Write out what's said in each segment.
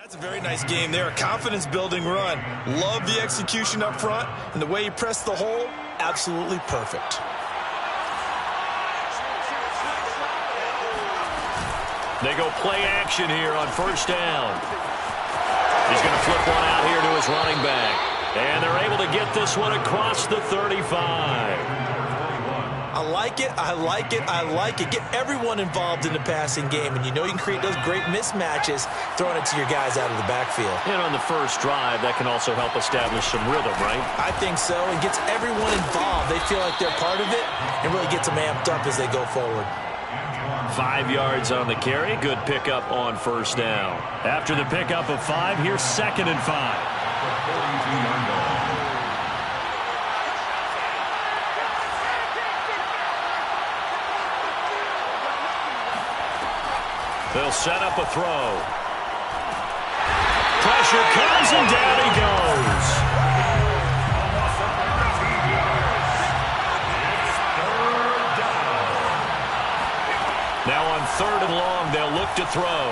That's a very nice game there. A confidence-building run. Love the execution up front, and the way he pressed the hole, absolutely perfect. They go play action here on first down. He's going to flip one out here to his running back. And they're able to get this one across the 35. I like it, I like it, I like it. Get everyone involved in the passing game, and you know you can create those great mismatches throwing it to your guys out of the backfield. And on the first drive, that can also help establish some rhythm, right? I think so. It gets everyone involved. They feel like they're part of it, and really gets them amped up as they go forward. 5 yards on the carry. Good pickup on first down. After the pickup of 5, here's 2nd and 5. They'll set up a throw. Pressure comes, and down he goes. Now on 3rd and long, they'll look to throw.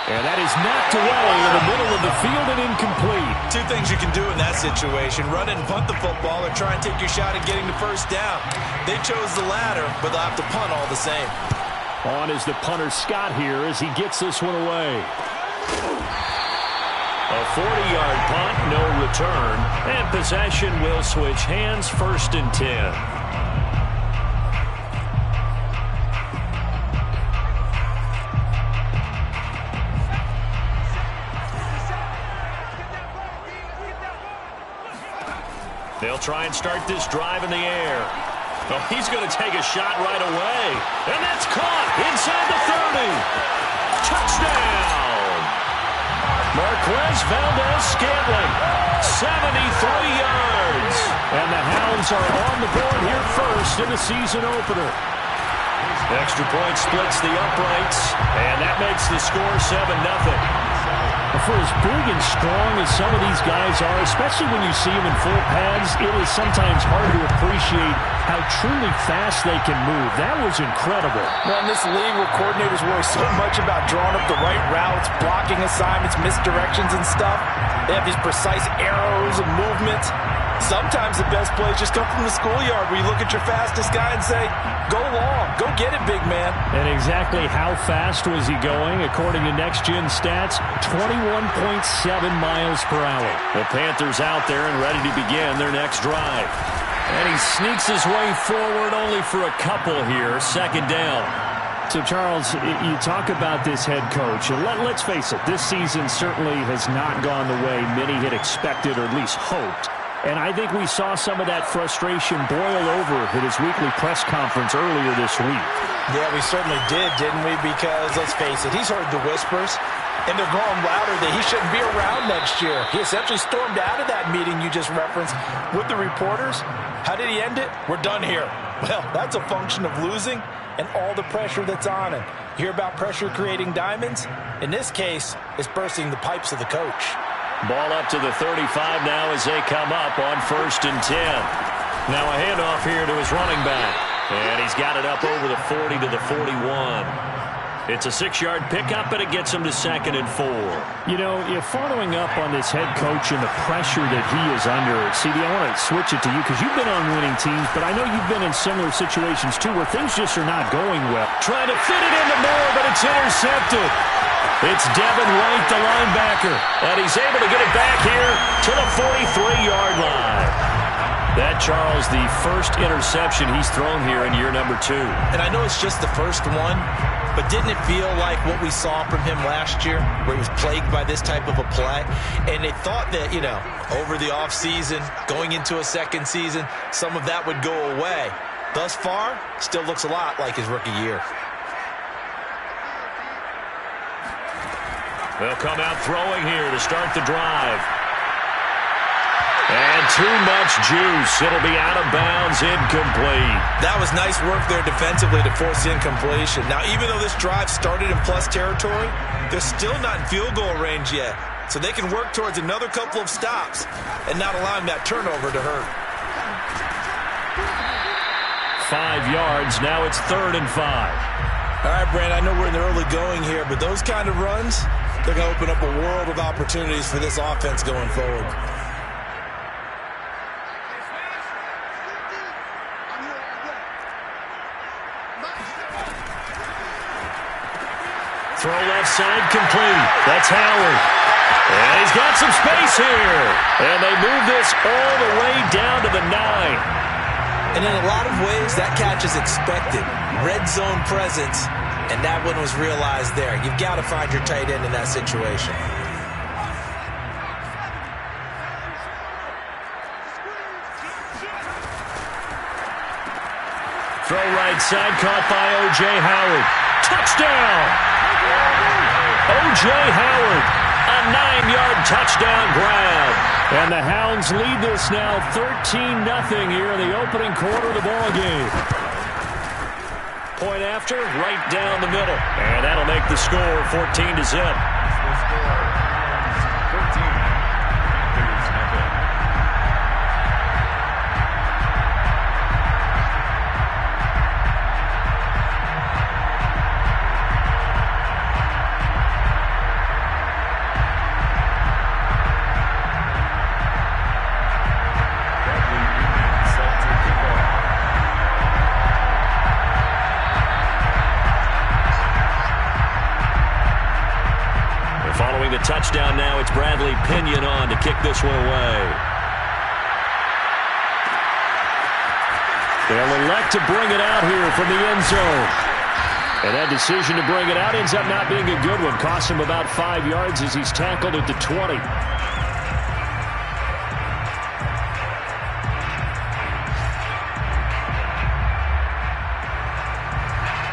And that is knocked away in the middle of the field and incomplete. Two things you can do in that situation: run and punt the football, or try and take your shot at getting the first down. They chose the latter, but they'll have to punt all the same. On is the punter Scott here as he gets this one away. A 40-yard punt, no return, and possession will switch hands, 1st and 10. They'll try and start this drive in the air. Oh, he's going to take a shot right away. And that's caught inside the 30. Touchdown! Marquez Valdez-Scantling, 73 yards. And the Hounds are on the board here first in the season opener. Extra point splits the uprights, and that makes the score 7-0. For as big and strong as some of these guys are, especially when you see them in full pads, it is sometimes hard to appreciate how truly fast they can move. That was incredible. Well, in this league where coordinators worry so much about drawing up the right routes, blocking assignments, misdirections and stuff, they have these precise arrows and movements. Sometimes the best plays just come from the schoolyard where you look at your fastest guy and say, go long, go get it, big man. And exactly how fast was he going? According to Next Gen Stats, 21.7 miles per hour. The Panthers out there and ready to begin their next drive. And he sneaks his way forward only for a couple here, 2nd down. So, Charles, you talk about this head coach. Let's face it, this season certainly has not gone the way many had expected or at least hoped. And I think we saw some of that frustration boil over at his weekly press conference earlier this week. Yeah, we certainly did, didn't we? Because, let's face it, he's heard the whispers, and they're growing louder that he shouldn't be around next year. He essentially stormed out of that meeting you just referenced with the reporters. How did he end it? We're done here. Well, that's a function of losing and all the pressure that's on him. You hear about pressure creating diamonds? In this case, it's bursting the pipes of the coach. Ball up to the 35 now as they come up on 1st and 10. Now a handoff here to his running back. And he's got it up over the 40 to the 41. It's a 6-yard pickup, and it gets him to 2nd and 4. You know, if following up on this head coach and the pressure that he is under, CD, I want to switch it to you because you've been on winning teams, but I know you've been in similar situations too where things just are not going well. Trying to fit it into Moore, but it's intercepted. It's Devin White, the linebacker, and he's able to get it back here to the 43-yard line. That, Charles, the first interception he's thrown here in year number 2. And I know it's just the first one, but didn't it feel like what we saw from him last year, where he was plagued by this type of a play? And they thought that, you know, over the offseason, going into a second season, some of that would go away. Thus far, still looks a lot like his rookie year. They'll come out throwing here to start the drive. And too much juice. It'll be out of bounds, incomplete. That was nice work there defensively to force incompletion. Now, even though this drive started in plus territory, they're still not in field goal range yet. So they can work towards another couple of stops and not allowing that turnover to hurt. 5 yards. Now it's 3rd and 5. All right, Brand, I know we're in the early going here, but those kind of runs, they're going to open up a world of opportunities for this offense going forward. Throw left side complete. That's Howard. And he's got some space here. And they move this all the way down to the 9. And in a lot of ways, that catch is expected. Red zone presence, and that one was realized there. You've got to find your tight end in that situation. Throw right side, caught by O.J. Howard. Touchdown! O.J. Howard, a 9-yard touchdown grab. And the Hounds lead this now 13-0 here in the opening quarter of the ball game. Point after, right down the middle. And that'll make the score 14-0. Following the touchdown now, it's Bradley Pinion on to kick this one away. They'll elect to bring it out here from the end zone. And that decision to bring it out ends up not being a good one. Costs him about 5 yards as he's tackled at the 20.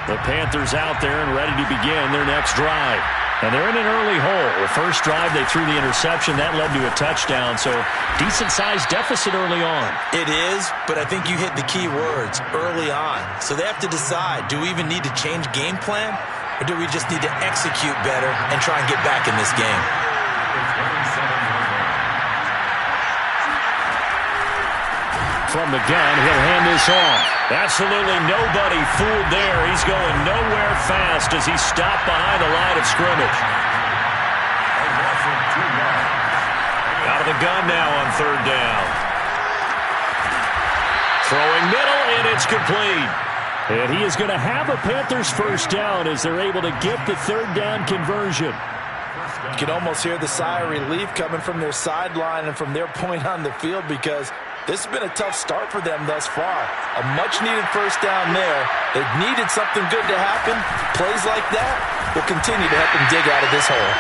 The Panthers out there and ready to begin their next drive. And they're in an early hole. The first drive, they threw the interception. That led to a touchdown, so decent-sized deficit early on. It is, but I think you hit the key words, early on. So they have to decide, do we even need to change game plan, or do we just need to execute better and try and get back in this game? From the gun, he'll hand this off. Absolutely nobody fooled there. He's going nowhere fast as he's stopped behind the line of scrimmage. Out of the gun now on third down. Throwing middle, and it's complete. And he is going to have a Panthers first down as they're able to get the third down conversion. You can almost hear the sigh of relief coming from their sideline and from their point on the field, because this has been a tough start for them thus far. A much-needed first down there. They've needed something good to happen. Plays like that will continue to help them dig out of this hole.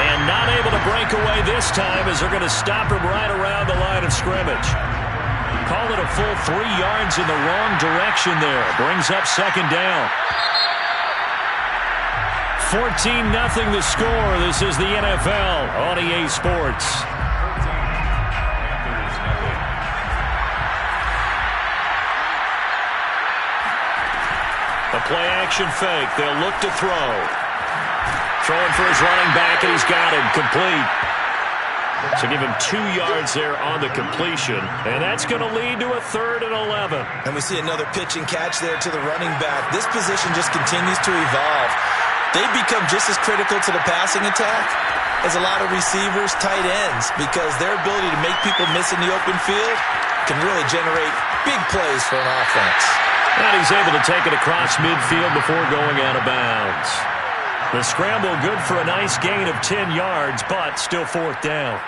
And not able to break away this time as they're going to stop him right around the line of scrimmage. Call it a full 3 yards in the wrong direction there. Brings up second down. 14-0 the score. This is the NFL on EA Sports. A play-action fake. They'll look to throw. Throwing for his running back, and he's got him. Complete. So give him 2 yards there on the completion. And that's going to lead to a 3rd and 11. And we see another pitch and catch there to the running back. This position just continues to evolve. They become just as critical to the passing attack as a lot of receivers, tight ends, because their ability to make people miss in the open field can really generate big plays for an offense. And he's able to take it across midfield before going out of bounds. The scramble good for a nice gain of 10 yards, but still 4th down.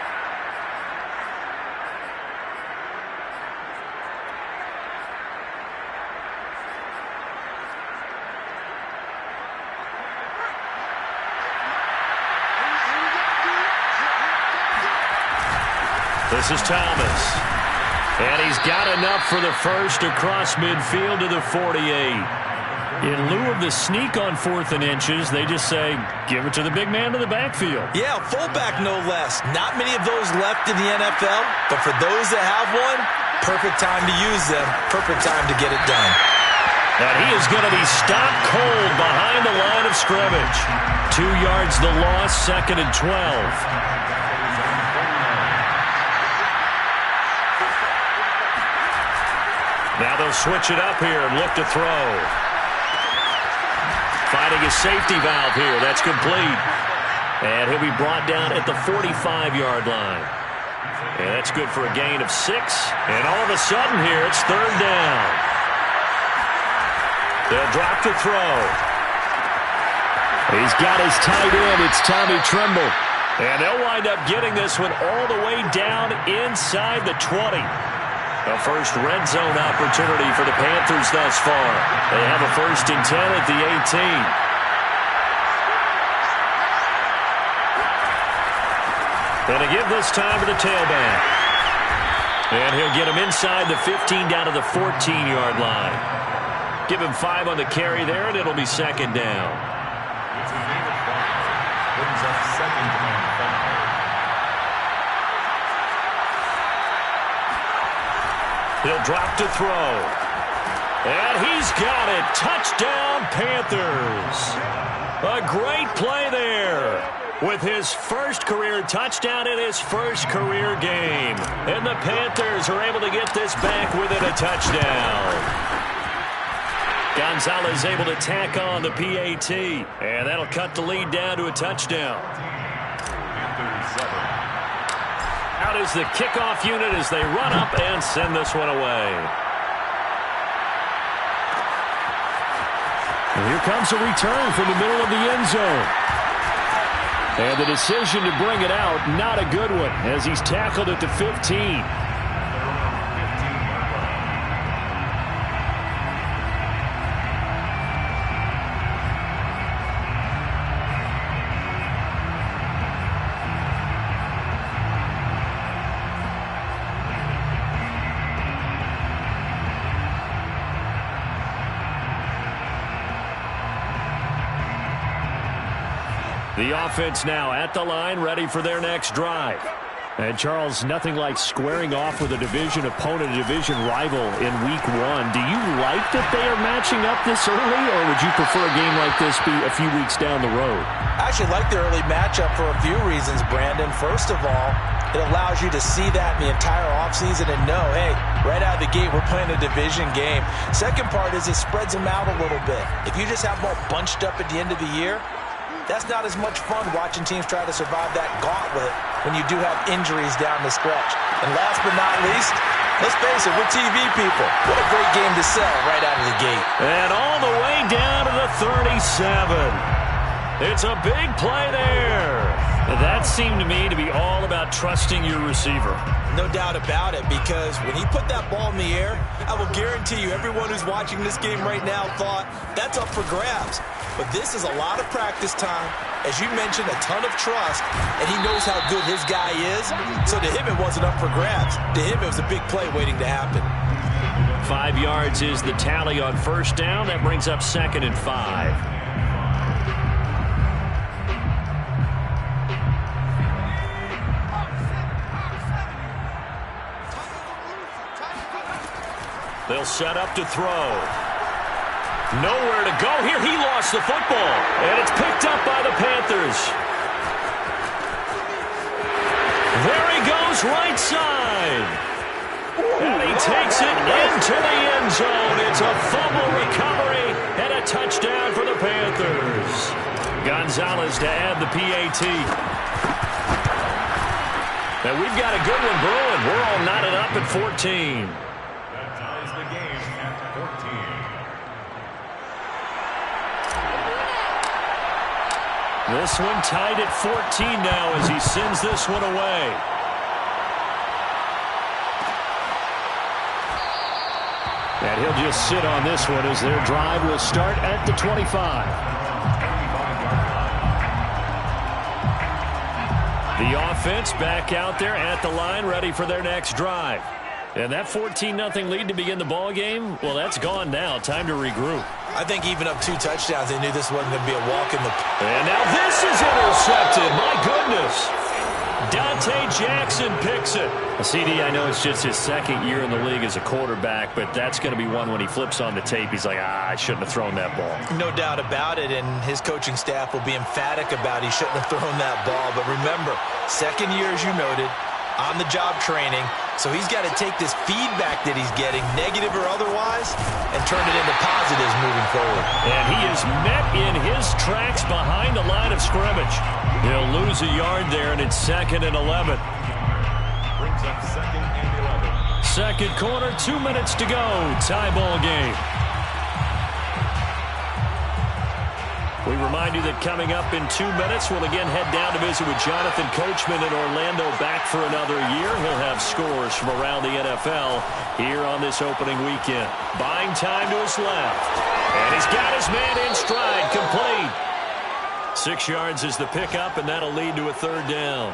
This is Thomas. And he's got enough for the first across midfield to the 48. In lieu of the sneak on 4th and inches, they just say, give it to the big man in the backfield. Yeah, fullback no less. Not many of those left in the NFL, but for those that have one, perfect time to use them, perfect time to get it done. And he is going to be stopped cold behind the line of scrimmage. 2 yards the loss, 2nd and 12. Now they'll switch it up here and look to throw. finding his safety valve here. That's complete. And he'll be brought down at the 45-yard line. And that's good for a gain of 6. And all of a sudden here, it's third down. They'll drop to throw. He's got his tight end. It's Tommy Tremble. And they'll wind up getting this one all the way down inside the 20. A first red zone opportunity for the Panthers thus far. They have a 1st and 10 at the 18. And to give this time to the tailback. And he'll get him inside the 15 down to the 14-yard line. Give him 5 on the carry there, and it'll be 2nd down. He'll drop to throw. And he's got it. Touchdown, Panthers. A great play there. With his first career touchdown in his first career game. And the Panthers are able to get this back within a touchdown. Gonzalez able to tack on the PAT. And that'll cut the lead down to a touchdown. Out is the kickoff unit as they run up and send this one away. And here comes a return from the middle of the end zone. And the decision to bring it out, not a good one, as he's tackled at the 15. The offense now at the line, ready for their next drive. And, Charles, nothing like squaring off with a division opponent, a division rival in Week 1. Do you like that they are matching up this early, or would you prefer a game like this be a few weeks down the road? I actually like the early matchup for a few reasons, Brandon. First of all, it allows you to see that in the entire offseason and know, hey, right out of the gate, we're playing a division game. Second part is it spreads them out a little bit. If you just have them all bunched up at the end of the year, that's not as much fun watching teams try to survive that gauntlet when you do have injuries down the stretch. And last but not least, let's face it, we're TV people. What a great game to sell right out of the gate. And all the way down to the 37. It's a big play there. That seemed to me to be all about trusting your receiver. No doubt about it, because when he put that ball in the air, I will guarantee you everyone who's watching this game right now thought that's up for grabs. But this is a lot of practice time. As you mentioned, a ton of trust, and he knows how good his guy is. So to him, it wasn't up for grabs. To him, it was a big play waiting to happen. 5 yards is the tally on first down. That brings up 2nd and 5. They'll set up to throw. Nowhere to go here. He lost the football. And it's picked up by the Panthers. There he goes, right side. And he takes it into the end zone. It's a fumble recovery and a touchdown for the Panthers. Gonzalez to add the PAT. And we've got a good one brewing. We're all knotted up at 14. This one tied at 14 now as he sends this one away. And he'll just sit on this one as their drive will start at the 25. The offense back out there at the line, ready for their next drive. And that 14-0 lead to begin the ball game, well, that's gone now. Time to regroup. I think even up 2 touchdowns, they knew this wasn't going to be a walk in the... And now this is intercepted. My goodness. Dante Jackson picks it. CD, I know it's just his 2nd year in the league as a quarterback, but that's going to be one when he flips on the tape. He's like, I shouldn't have thrown that ball. No doubt about it, and his coaching staff will be emphatic about he shouldn't have thrown that ball. But remember, 2nd year, as you noted, on-the-job training, so he's got to take this feedback that he's getting, negative or otherwise, and turn it into positives moving forward. And he is met in his tracks behind the line of scrimmage. He'll lose a yard there, and it's 2nd and 11. Brings up 2nd and 11. Second quarter, 2 minutes to go. Tie ball game. We remind you that coming up in 2 minutes, we'll again head down to visit with Jonathan Coachman in Orlando, back for another year. He'll have scores from around the NFL here on this opening weekend. Buying time to his left. And he's got his man in stride, complete. 6 yards is the pickup, and that'll lead to a 3rd down.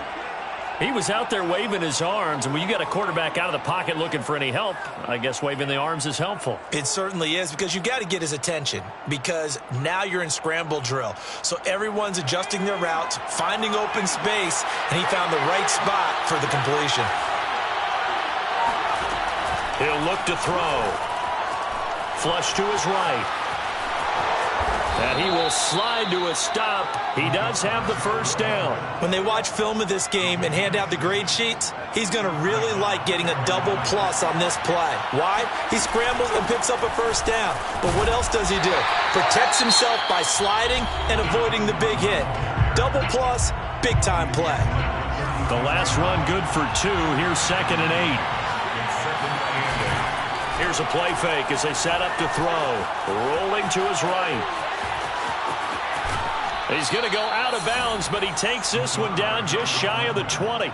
He was out there waving his arms, and when you got a quarterback out of the pocket looking for any help, I guess waving the arms is helpful. It certainly is, because you've got to get his attention, because now you're in scramble drill. So everyone's adjusting their routes, finding open space, and he found the right spot for the completion. He'll look to throw. Flush to his right. And he will slide to a stop. He does have the 1st down. When they watch film of this game and hand out the grade sheets, he's going to really like getting a double plus on this play. Why? He scrambles and picks up a 1st down. But what else does he do? Protects himself by sliding and avoiding the big hit. Double plus, big-time play. The last run good for 2. Here's 2nd and 8. Here's a play fake as they set up to throw. Rolling to his right. He's going to go out of bounds, but he takes this one down just shy of the 20.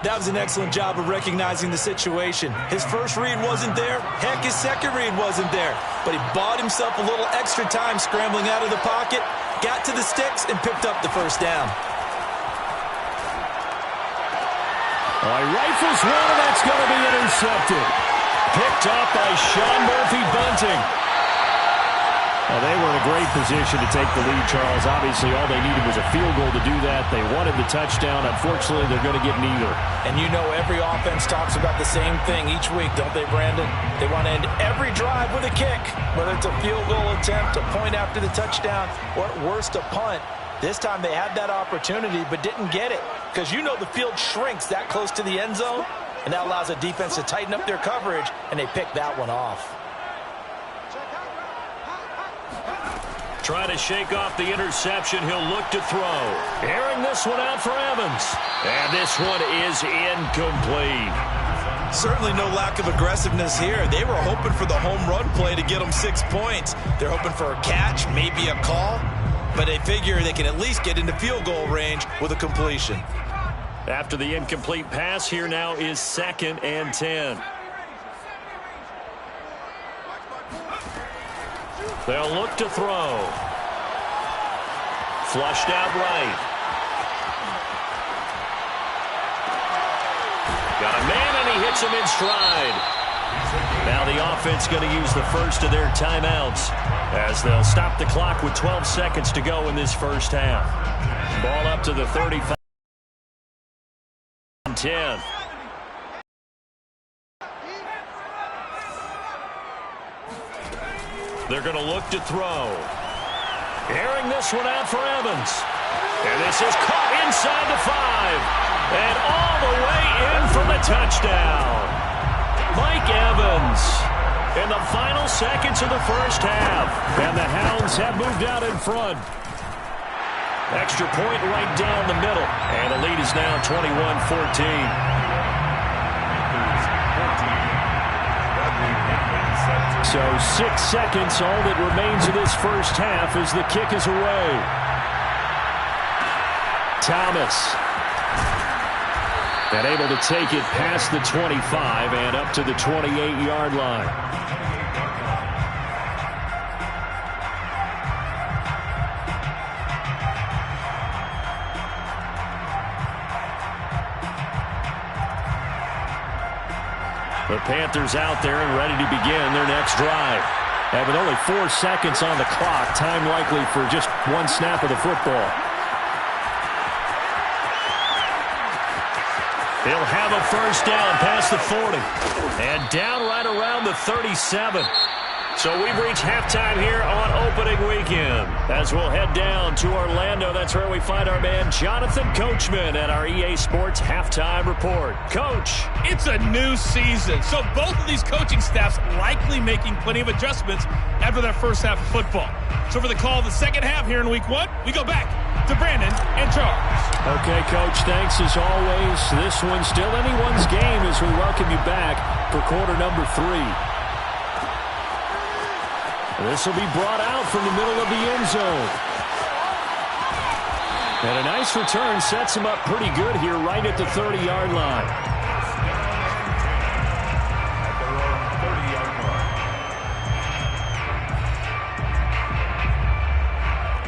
That was an excellent job of recognizing the situation. His first read wasn't there. Heck, his second read wasn't there. But he bought himself a little extra time scrambling out of the pocket, got to the sticks, and picked up the 1st down. He rifles one, and that's going to be intercepted. Picked up by Sean Murphy-Bunting. Well, they were in a great position to take the lead, Charles. Obviously, all they needed was a field goal to do that. They wanted the touchdown. Unfortunately, they're going to get neither. And you know every offense talks about the same thing each week, don't they, Brandon? They want to end every drive with a kick, whether it's a field goal attempt, a point after the touchdown, or at worst, a punt. This time they had that opportunity but didn't get it, because you know the field shrinks that close to the end zone, and that allows a defense to tighten up their coverage, and they pick that one off. Trying to shake off the interception. He'll look to throw. Airing this one out for Evans. And this one is incomplete. Certainly no lack of aggressiveness here. They were hoping for the home run play to get them 6 points. They're hoping for a catch, maybe a call. But they figure they can at least get into field goal range with a completion. After the incomplete pass, here now is 2nd and 10. They'll look to throw. Flushed out right. Got a man, and he hits him in stride. Now the offense going to use the first of their timeouts as they'll stop the clock with 12 seconds to go in this first half. Ball up to the 35. 10. They're going to look to throw. Airing this one out for Evans. And this is caught inside the 5. And all the way in for the touchdown. Mike Evans in the final seconds of the first half. And the Hounds have moved out in front. Extra point right down the middle. And the lead is now 21-14. So 6 seconds, all that remains of this first half as the kick is away. Thomas. And able to take it past the 25 and up to the 28-yard line. The Panthers out there and ready to begin their next drive. And with only 4 seconds on the clock, time likely for just one snap of the football. He'll have a first down past the 40. And down right around the 37. So we've reached halftime here on opening weekend. As we'll head down to Orlando, that's where we find our man Jonathan Coachman at our EA Sports Halftime Report. Coach. It's a new season, so both of these coaching staffs likely making plenty of adjustments after their first half of football. So for the call of the second half here in week one, we go back to Brandon and Charles. Okay, Coach, thanks as always. This one's still anyone's game as we welcome you back for quarter number 3. This will be brought out from the middle of the end zone. And a nice return sets him up pretty good here right at the 30-yard line.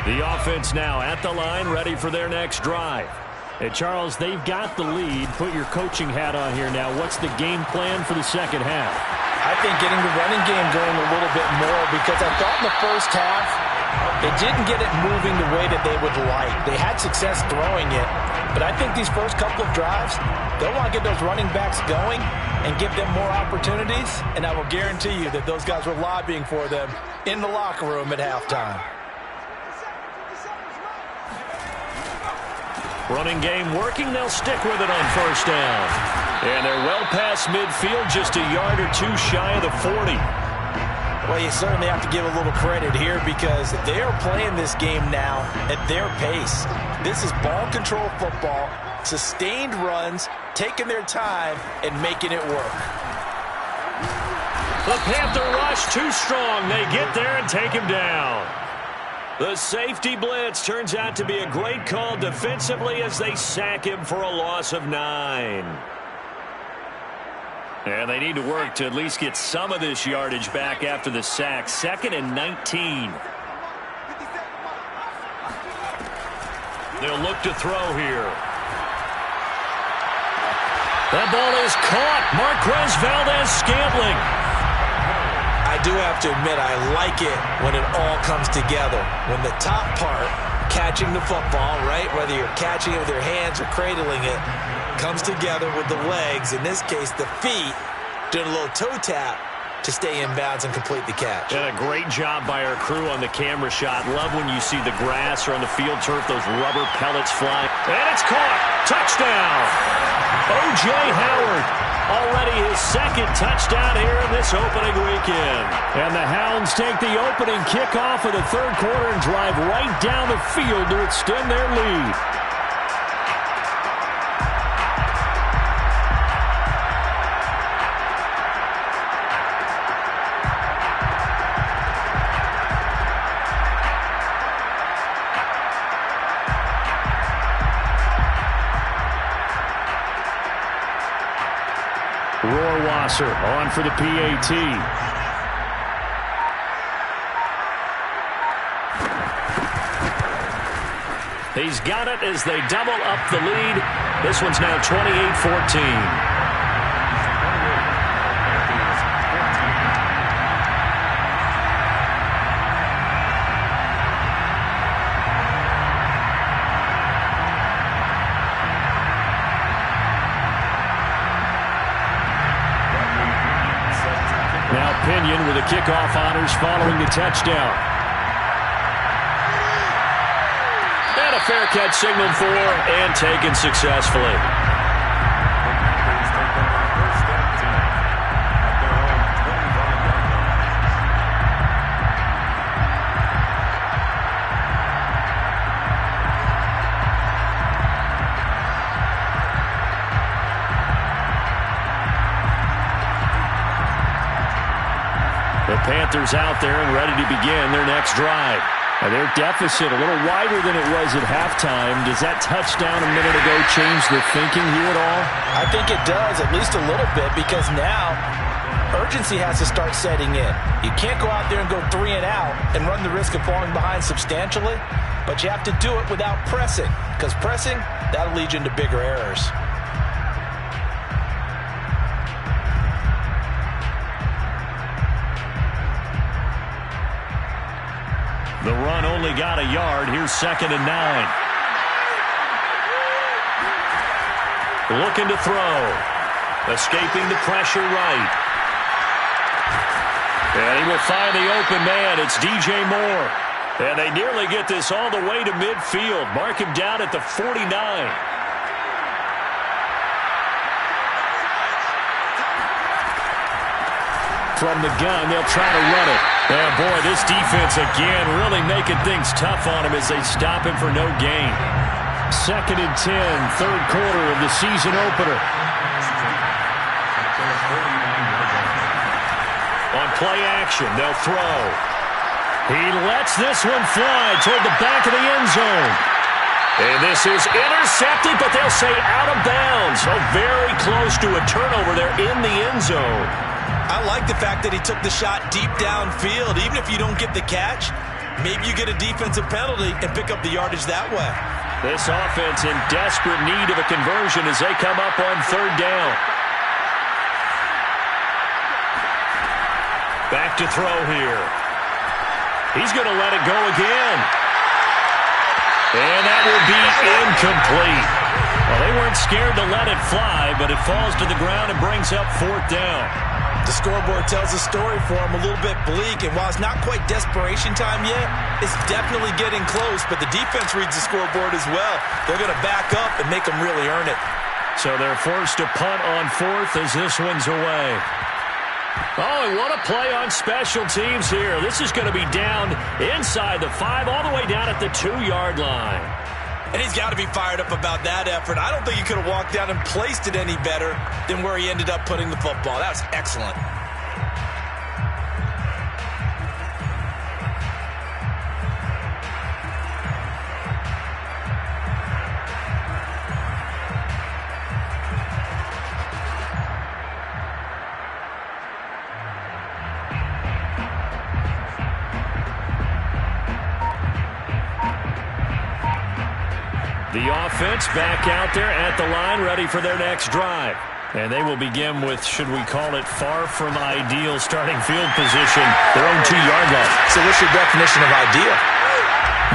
The offense now at the line, ready for their next drive. And Charles, they've got the lead. Put your coaching hat on here now. What's the game plan for the second half? I think getting the running game going a little bit more, because I thought in the first half they didn't get it moving the way that they would like. They had success throwing it, but I think these first couple of drives, they'll want to get those running backs going and give them more opportunities, and I will guarantee you that those guys were lobbying for them in the locker room at halftime. Running game working. They'll stick with it on first down. And they're well past midfield, just a yard or two shy of the 40. Well, you certainly have to give a little credit here because they are playing this game now at their pace. This is ball control football, sustained runs, taking their time, and making it work. The Panther rush too strong. They get there and take him down. The safety blitz turns out to be a great call defensively as they sack him for a loss of 9. And they need to work to at least get some of this yardage back after the sack. 2nd and 19. They'll look to throw here. That ball is caught. Marquez Valdes-Scantling. I do have to admit, I like it when it all comes together. When the top part, catching the football, right, whether you're catching it with your hands or cradling it, comes together with the legs, in this case the feet, doing a little toe tap to stay in bounds and complete the catch. And a great job by our crew on the camera shot. Love when you see the grass or on the field turf, those rubber pellets flying. And it's caught. Touchdown. O.J. Howard. Already his 2nd touchdown here in this opening weekend. And the Hounds take the opening kickoff of the 3rd quarter and drive right down the field to extend their lead. Rohrwasser on for the PAT. He's got it as they double up the lead. This one's now 28-14. Pinion with the kickoff honors following the touchdown. And a fair catch signaled for and taken successfully. The Panthers out there and ready to begin their next drive. Their deficit a little wider than it was at halftime. Does that touchdown a minute ago change the thinking here at all? I think it does, at least a little bit, because now urgency has to start setting in. You can't go out there and go 3 and out and run the risk of falling behind substantially, but you have to do it without pressing, because pressing, that'll lead you into bigger errors. The run only got a yard. Here's 2nd and 9. Looking to throw. Escaping the pressure right. And he will find the open man. It's DJ Moore. And they nearly get this all the way to midfield. Mark him down at the 49. From the gun, they'll try to run it. And boy, this defense again really making things tough on him as they stop him for no gain. 2nd and 10, third quarter of the season opener. On play action, they'll throw. He lets this one fly toward the back of the end zone. And this is intercepted, but they'll say out of bounds. So very close to a turnover there in the end zone. I like the fact that he took the shot deep downfield. Even if you don't get the catch, maybe you get a defensive penalty and pick up the yardage that way. This offense in desperate need of a conversion as they come up on 3rd down. Back to throw here. He's going to let it go again. And that will be incomplete. Well, they weren't scared to let it fly, but it falls to the ground and brings up 4th down. The scoreboard tells a story for him, a little bit bleak, and while it's not quite desperation time yet, it's definitely getting close, but the defense reads the scoreboard as well. They're going to back up and make them really earn it. So they're forced to punt on 4th as this one's away. Oh, and what a play on special teams here. This is going to be down inside the 5, all the way down at the 2-yard line. And he's got to be fired up about that effort. I don't think he could have walked down and placed it any better than where he ended up putting the football. That was excellent. The offense back out there at the line, ready for their next drive. And they will begin with, should we call it, far from ideal starting field position, their own 2-yard line. So what's your definition of ideal?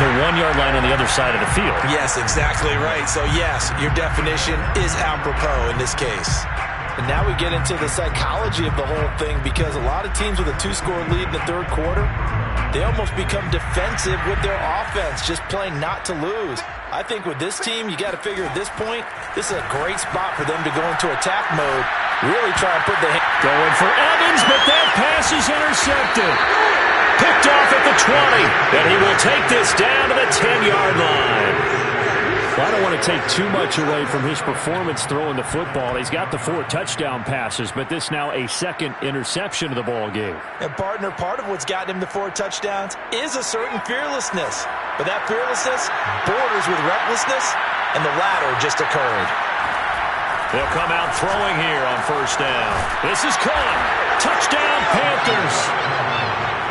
The 1-yard line on the other side of the field. Yes, exactly right. So yes, your definition is apropos in this case. And now we get into the psychology of the whole thing, because a lot of teams with a 2-score lead in the 3rd quarter, they almost become defensive with their offense, just playing not to lose. I think with this team, you got to figure at this point, this is a great spot for them to go into attack mode, really try and put the going for Evans, but that pass is intercepted. Picked off at the 20, and he will take this down to the 10-yard line. Well, I don't want to take too much away from his performance throwing the football. He's got the 4 touchdown passes, but this now a 2nd interception of the ball game. And partner, part of what's gotten him the 4 touchdowns is a certain fearlessness. But that fearlessness borders with recklessness, and the latter just occurred. They'll come out throwing here on 1st down. This is caught. Touchdown, Panthers.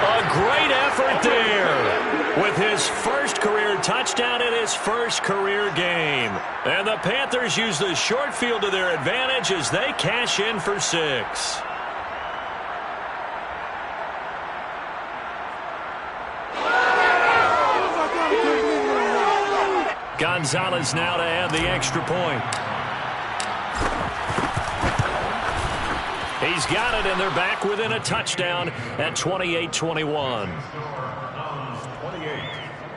A great effort there with his first career touchdown in his first career game. And the Panthers use the short field to their advantage as they cash in for 6. Gonzalez now to add the extra point. He's got it, and they're back within a touchdown at 28-21. 28,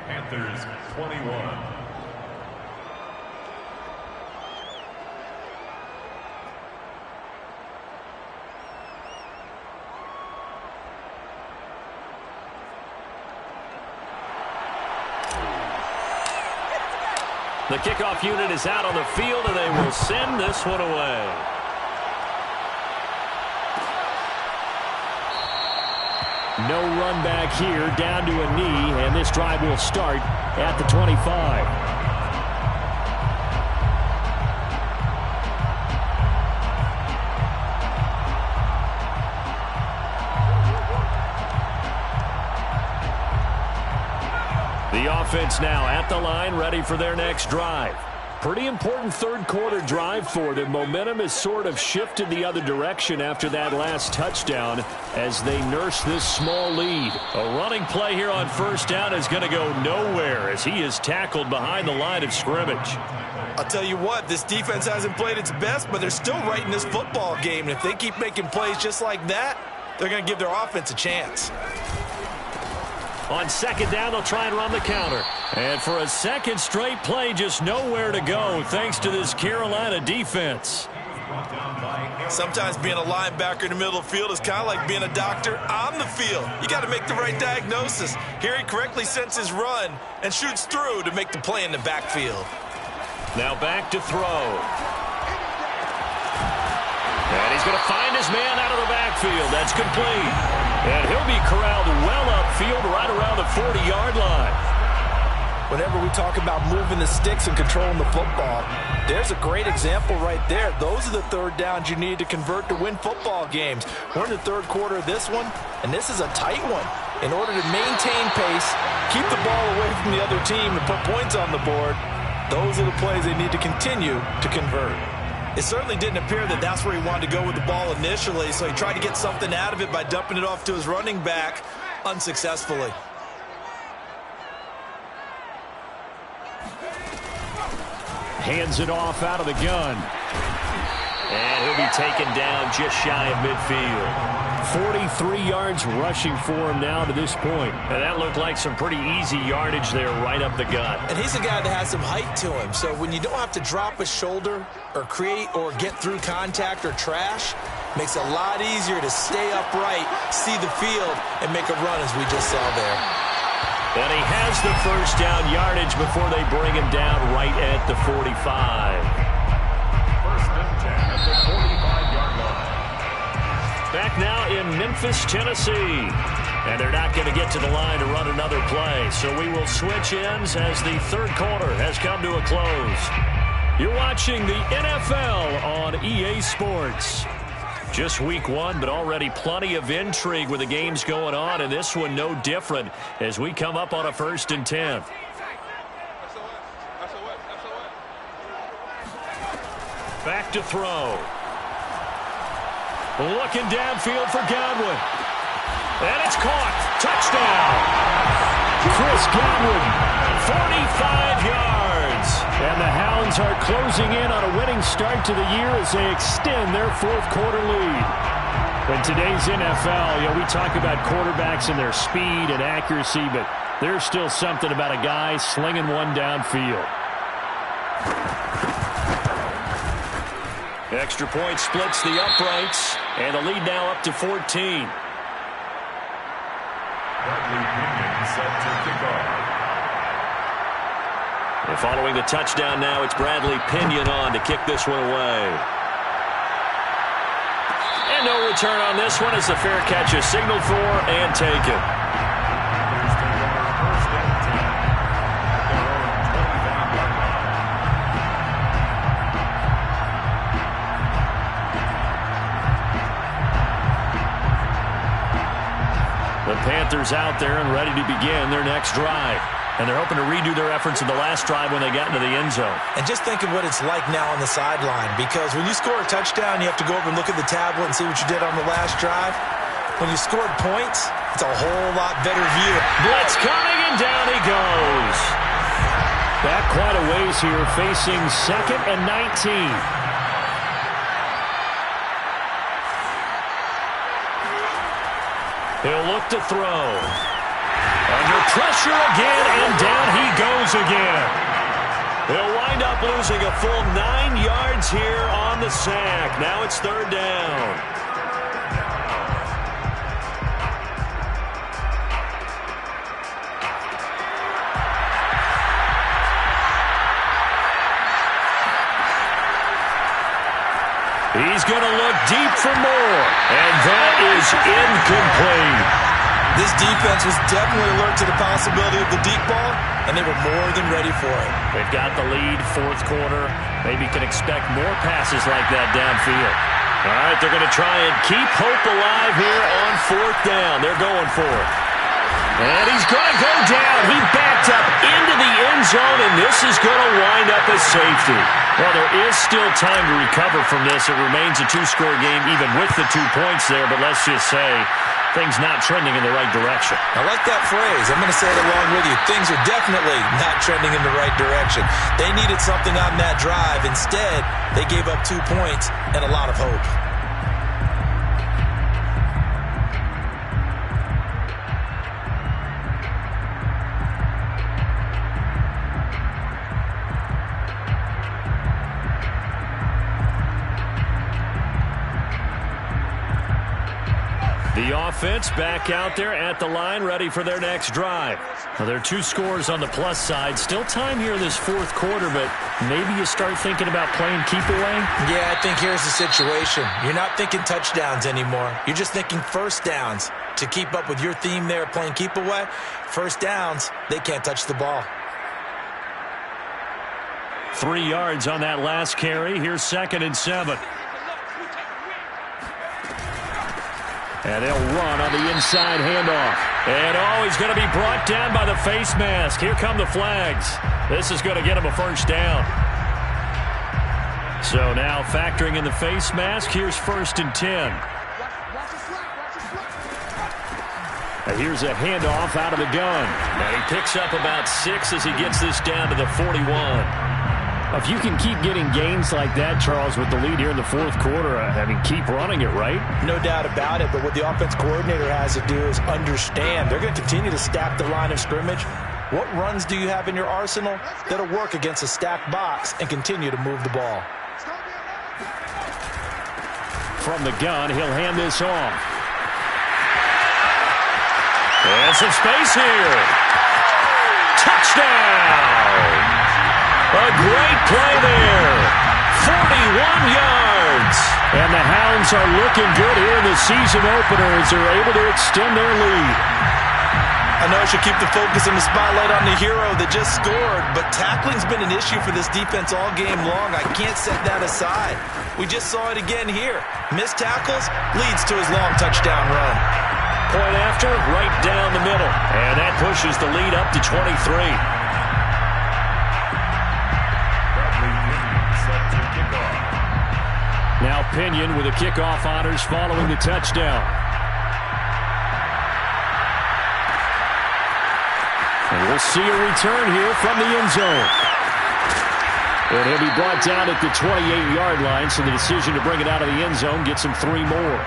Panthers 21. The kickoff unit is out on the field, and they will send this one away. No run back here, down to a knee, and this drive will start at the 25. The offense now at the line, ready for their next drive. Pretty important 3rd quarter drive for them. Momentum has sort of shifted the other direction after that last touchdown as they nurse this small lead. A running play here on 1st down is going to go nowhere as he is tackled behind the line of scrimmage. I'll tell you what, this defense hasn't played its best, but they're still right in this football game. And if they keep making plays just like that, they're going to give their offense a chance. On second down, they'll try and run the counter. And for a second straight play, just nowhere to go thanks to this Carolina defense. Sometimes being a linebacker in the middle of the field is kind of like being a doctor on the field. You got to make the right diagnosis. Here he correctly senses run and shoots through to make the play in the backfield. Now back to throw. And he's going to find his man out of the backfield. That's complete. And he'll be corralled well upfield right around the 40-yard line. Whenever we talk about moving the sticks and controlling the football, there's a great example right there. Those are the third downs you need to convert to win football games. We're in the third quarter of this one, and this is a tight one. In order to maintain pace, keep the ball away from the other team, and put points on the board, those are the plays they need to continue to convert. It certainly didn't appear that that's where he wanted to go with the ball initially, so he tried to get something out of it by dumping it off to his running back unsuccessfully. Hands it off out of the gun. And he'll be taken down just shy of midfield. 43 yards rushing for him now to this point. And that looked like some pretty easy yardage there right up the gut. And he's a guy that has some height to him. So when you don't have to drop a shoulder or create or get through contact or trash, makes it a lot easier to stay upright, see the field, and make a run as we just saw there. And he has the first down yardage before they bring him down right at the 45. First and 10 at the 45-yard line. Back now in Memphis, Tennessee. And they're not going to get to the line to run another play. So we will switch ends as the third quarter has come to a close. You're watching the NFL on EA Sports. Just week one, but already plenty of intrigue with the games going on, and this one no different as we come up on a 1st and 10. Back to throw. Looking downfield for Godwin. And it's caught. Touchdown. Chris Godwin, 45 yards. And the Hounds are closing in on a winning start to the year as they extend their fourth quarter lead. In today's NFL, we talk about quarterbacks and their speed and accuracy, but there's still something about a guy slinging one downfield. Extra point splits the uprights, and the lead now up to 14. Bradley Pinion set to kick off. And following the touchdown now, it's Bradley Pinion on to kick this one away. And no return on this one as the fair catch is signaled for and taken. First and 10 at their own 25-yard line. The Panthers out there and ready to begin their next drive. And they're hoping to redo their efforts in the last drive when they got into the end zone. And just think of what it's like now on the sideline, because when you score a touchdown, you have to go over and look at the tablet and see what you did on the last drive. When you scored points, it's a whole lot better view. Blitz coming, and down he goes. Back quite a ways here, facing 2nd and 19. He'll look to throw. Under pressure again, and down he goes again. He'll wind up losing a full 9 yards here on the sack. Now it's 3rd down. He's going to look deep for more, and that is incomplete. This defense was definitely alert to the possibility of the deep ball, and they were more than ready for it. They've got the lead, 4th quarter. Maybe can expect more passes like that downfield. All right, they're going to try and keep hope alive here on 4th down. They're going for it. And he's going to go down. He backed up into the end zone, and this is going to wind up as safety. Well, there is still time to recover from this. It remains a 2-score game even with the 2 points there, but let's just say things not trending in the right direction. I like that phrase. I'm going to say it along with you. Things are definitely not trending in the right direction. They needed something on that drive. Instead, they gave up 2 points and a lot of hope. The offense back out there at the line, ready for their next drive. Well, there are 2 scores on the plus side. Still time here in this fourth quarter, but maybe you start thinking about playing keep away? Yeah, I think here's the situation. You're not thinking touchdowns anymore. You're just thinking first downs. To keep up with your theme there, playing keep away, first downs, they can't touch the ball. 3 yards on that last carry. Here's 2nd and 7. And they'll run on the inside handoff. And, he's going to be brought down by the face mask. Here come the flags. This is going to get him a first down. So now factoring in the face mask, here's 1st and 10. Here's a handoff out of the gun. And he picks up about 6 as he gets this down to the 41. If you can keep getting gains like that, Charles, with the lead here in the fourth quarter, keep running it, right? No doubt about it, but what the offense coordinator has to do is understand. They're going to continue to stack the line of scrimmage. What runs do you have in your arsenal that'll work against a stacked box and continue to move the ball? From the gun, he'll hand this off. And some space here. Touchdown! A great play there. 41 yards. And the Hounds are looking good here in the season opener as they're able to extend their lead. I know I should keep the focus and the spotlight on the hero that just scored, but tackling's been an issue for this defense all game long. I can't set that aside. We just saw it again here. Missed tackles leads to his long touchdown run. Point after, right down the middle. And that pushes the lead up to 23. Now Pinion with the kickoff honors following the touchdown. And we'll see a return here from the end zone. And he'll be brought down at the 28-yard line, so the decision to bring it out of the end zone gets him 3 more.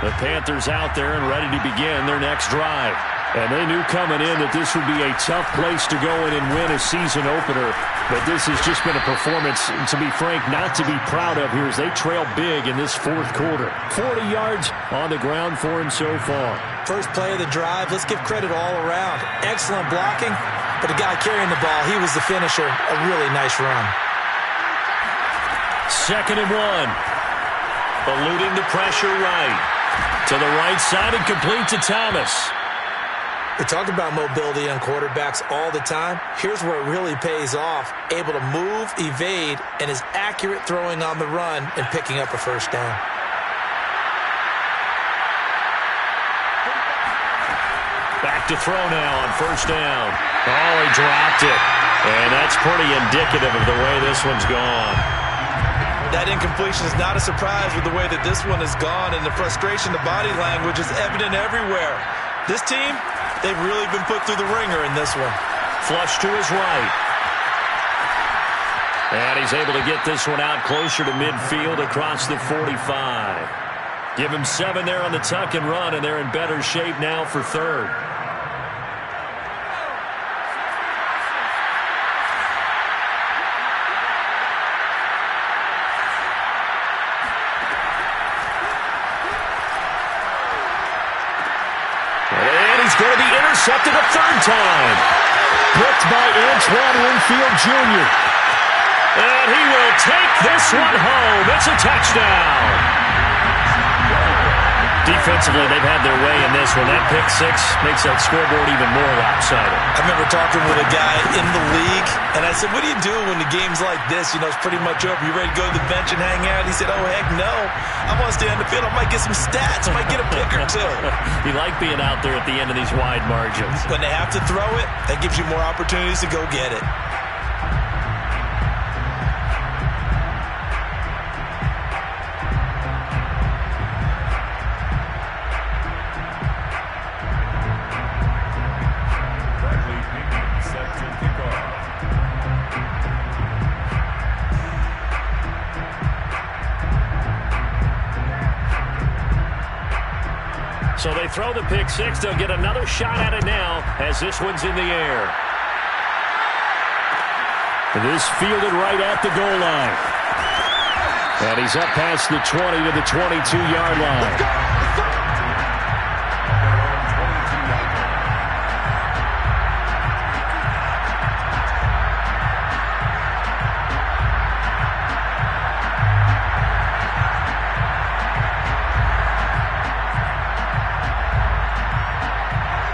The Panthers out there and ready to begin their next drive. And they knew coming in that this would be a tough place to go in and win a season opener. But this has just been a performance, to be frank, not to be proud of here as they trail big in this fourth quarter. 40 yards on the ground for him so far. First play of the drive, let's give credit all around. Excellent blocking, but the guy carrying the ball, he was the finisher. A really nice run. 2nd and 1. Eluding the pressure right. To the right side and complete to Thomas. We talk about mobility on quarterbacks all the time. Here's where it really pays off. Able to move, evade, and is accurate throwing on the run and picking up a first down. Back to throw now on first down. Oh, he dropped it. And that's pretty indicative of the way this one's gone. That incompletion is not a surprise with the way that this one has gone, and the frustration, the body language is evident everywhere. This team, they've really been put through the ringer in this one. Flush to his right. And he's able to get this one out closer to midfield across the 45. Give him 7 there on the tuck and run, and they're in better shape now for 3rd. Going to be intercepted a 3rd time. Picked by Antoine Winfield Jr. And he will take this one home. It's a touchdown. Defensively, they've had their way in this one. That pick 6 makes that scoreboard even more lopsided. I remember talking with a guy in the league, and I said, what do you do when the game's like this? You know, it's pretty much over. You ready to go to the bench and hang out? He said, oh, heck no. I want to stay on the field. I might get some stats. I might get a pick or 2. You like being out there at the end of these wide margins. When they have to throw it, that gives you more opportunities to go get it. So they throw the pick 6. They'll get another shot at it now as this one's in the air. This fielded right at the goal line. And he's up past the 20 to the 22-yard line.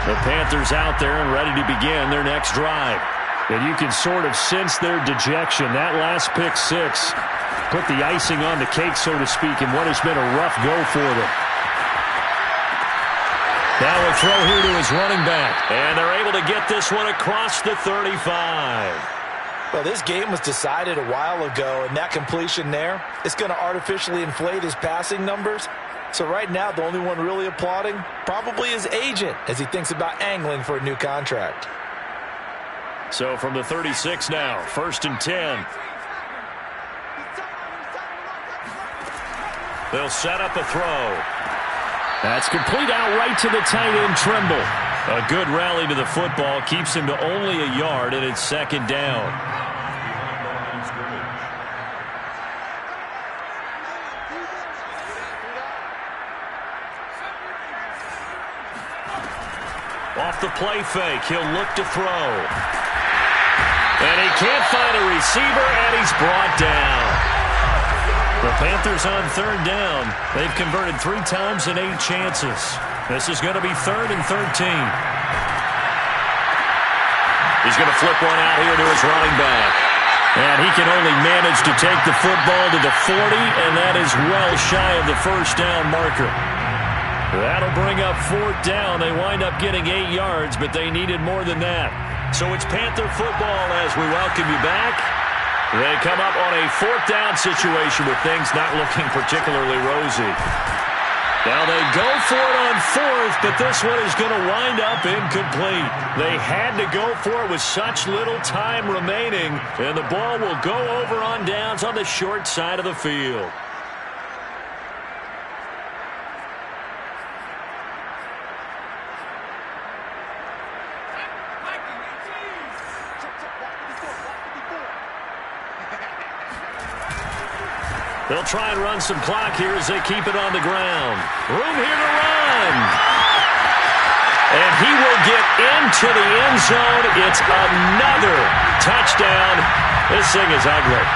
The Panthers out there and ready to begin their next drive. And you can sort of sense their dejection. That last pick six put the icing on the cake, so to speak, in what has been a rough go for them. Now a throw here to his running back. And they're able to get this one across the 35. Well, this game was decided a while ago, and that completion there is going to artificially inflate his passing numbers. So right now, the only one really applauding probably his agent as he thinks about angling for a new contract. So from the 36 now, 1st and 10. They'll set up a throw. That's complete out right to the tight end, Trimble. A good rally to the football keeps him to only a yard, and it's 2nd down. Off the play fake, he'll look to throw. And he can't find a receiver, and he's brought down. The Panthers on 3rd down. They've converted 3 times in 8 chances. This is going to be 3rd and 13. He's going to flip one out here to his running back. And he can only manage to take the football to the 40, and that is well shy of the 1st down marker. That'll bring up 4th down. They wind up getting 8 yards, but they needed more than that. So it's Panther football as we welcome you back. They come up on a 4th down situation with things not looking particularly rosy. Now they go for it on 4th, but this one is going to wind up incomplete. They had to go for it with such little time remaining, and the ball will go over on downs on the short side of the field. They'll try and run some clock here as they keep it on the ground. Room here to run. And he will get into the end zone. It's another touchdown. This thing is ugly.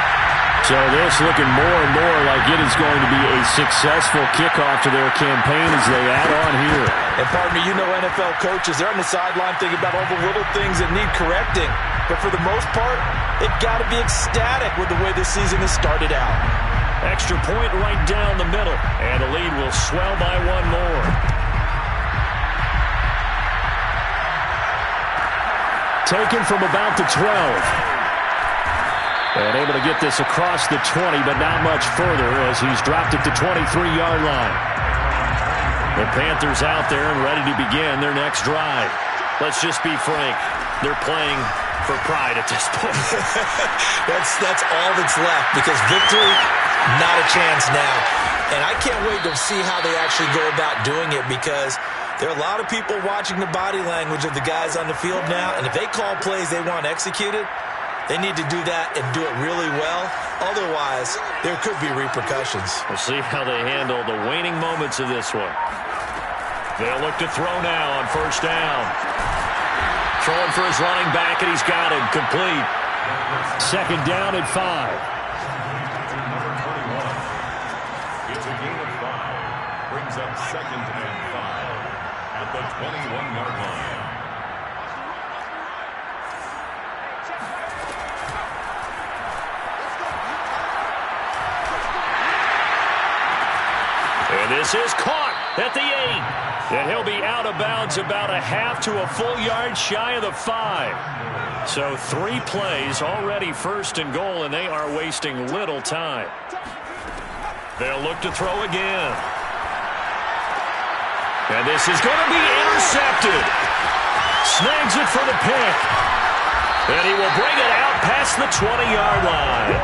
So this looking more and more like it is going to be a successful kickoff to their campaign as they add on here. And pardon me, you know NFL coaches, they're on the sideline thinking about all the little things that need correcting. But for the most part, they've got to be ecstatic with the way this season has started out. Extra point right down the middle, and the lead will swell by 1 more. Taken from about the 12. And able to get this across the 20, but not much further as he's dropped at the 23-yard line. The Panthers out there and ready to begin their next drive. Let's just be frank, they're playing for pride at this point. That's all that's left, because victory, not a chance now. And I can't wait to see how they actually go about doing it, because there are a lot of people watching the body language of the guys on the field now, and if they call plays they want executed, they need to do that and do it really well. Otherwise, there could be repercussions. We'll see how they handle the waning moments of this one. They'll look to throw now on 1st down. Throwing for his running back, and he's got him complete. 2nd down and 5. It's a gain of 5. Brings up 2nd and 5 at the 21-yard line. And this is caught at the 8. And he'll be out of bounds about a half to a full yard shy of the 5. So 3 plays already 1st and goal, and they are wasting little time. They'll look to throw again. And this is going to be intercepted. Snags it for the pick. And he will bring it out past the 20-yard line.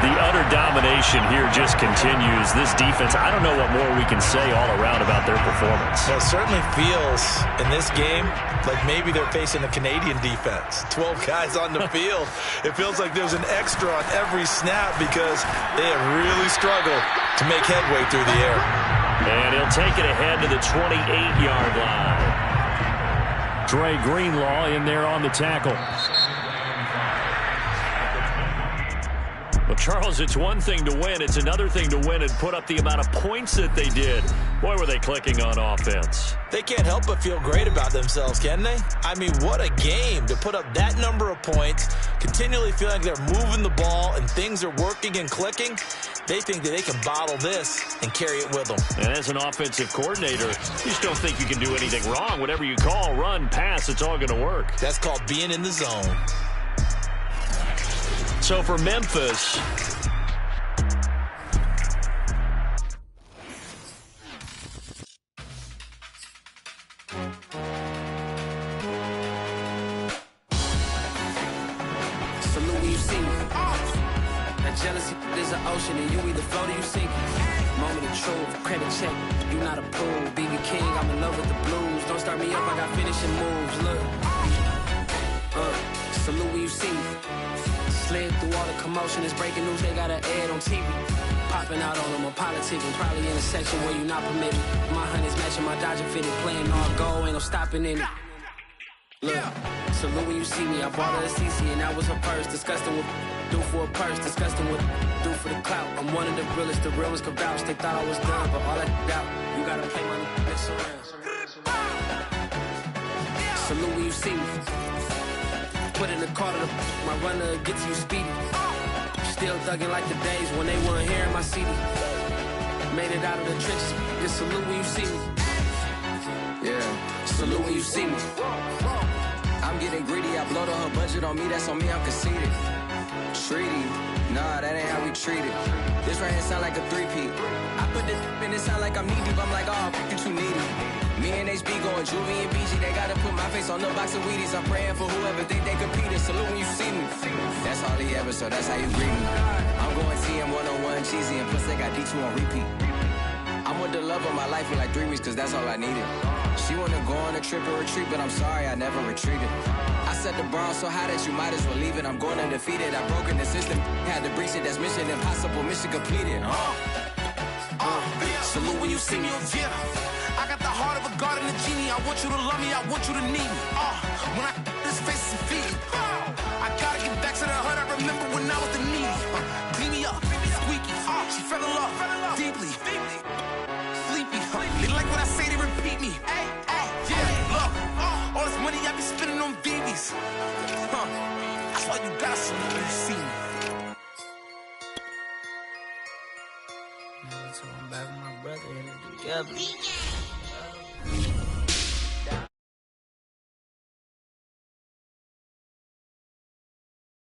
The utter domination here just continues. This defense, I don't know what more we can say all around about their performance. Well, it certainly feels in this game like maybe they're facing a Canadian defense. 12 guys on the field. It feels like there's an extra on every snap because they have really struggled to make headway through the air. And he'll take it ahead to the 28-yard line. Dre Greenlaw in there on the tackle. Well, Charles, it's one thing to win. It's another thing to win and put up the amount of points that they did. Boy, were they clicking on offense. They can't help but feel great about themselves, can they? I mean, what a game to put up that number of points, continually feeling like they're moving the ball and things are working and clicking. They think that they can bottle this and carry it with them. And as an offensive coordinator, you just don't think you can do anything wrong. Whatever you call, run, pass, it's all going to work. That's called being in the zone. So for Memphis, salute when you see me. That jealousy is an ocean and you either float or you sink. Moment of truth, credit check, you not approved. BB King, I'm in love with the blues. Don't start me up, I got finishing moves. Look, salute when you see me. Slid through all the commotion, it's breaking news, they got an ad on TV. Popping out on them, I'm politicking, probably in a section where you not permitted. My honey's matching my Dodger fitted, playing all go, ain't no stopping in it. Look, salute when you see me, I bought her a CC and that was her purse. Disgusting with do for a purse, disgusting with do for the clout. I'm one of the realest, the real ones can vouch. They thought I was done, but all I doubt, you gotta play my next around. Salute when you see me. Put in the car to my runner gets you speedy. Still thugging like the days when they weren't here in my CD. Made it out of the trenches. Just salute when you see me. Yeah, salute when you see me. I'm getting greedy. I blow to her budget on me. That's on me. I'm conceited. Treaty. Nah, that ain't how we treat it. This right here sound like a three-peat. I put this in it sound like I'm knee deep. I'm like, oh, you too needy. Me and HB going Juvie and BG. They gotta put my face on the box of Wheaties. I'm praying for whoever think they competed. Salute when you see me. That's all he ever, so that's how you greet me. I'm going TM 101 cheesy and plus they got D2 on repeat. I'm with the love of my life in like 3 weeks cause that's all I needed. She wanna go on a trip or retreat, but I'm sorry I never retreated. I set the bar so high that you might as well leave it. I'm going undefeated. I've broken the system. Had to breach it. That's mission impossible. Mission completed. Salute when you see me. Yeah. I got the heart of a god and a genie. I want you to love me. I want you to need me. When I this face is feet. I gotta get back to the hood. I remember when I was the needy. Clean me up. Squeaky. She fell in love. Deeply. Sleepy. They like what I say. They repeat me. Yeah. Look. All this money I be spending on BBs. That's why you gotta salute when you see me. Now I'm back with my brother and together.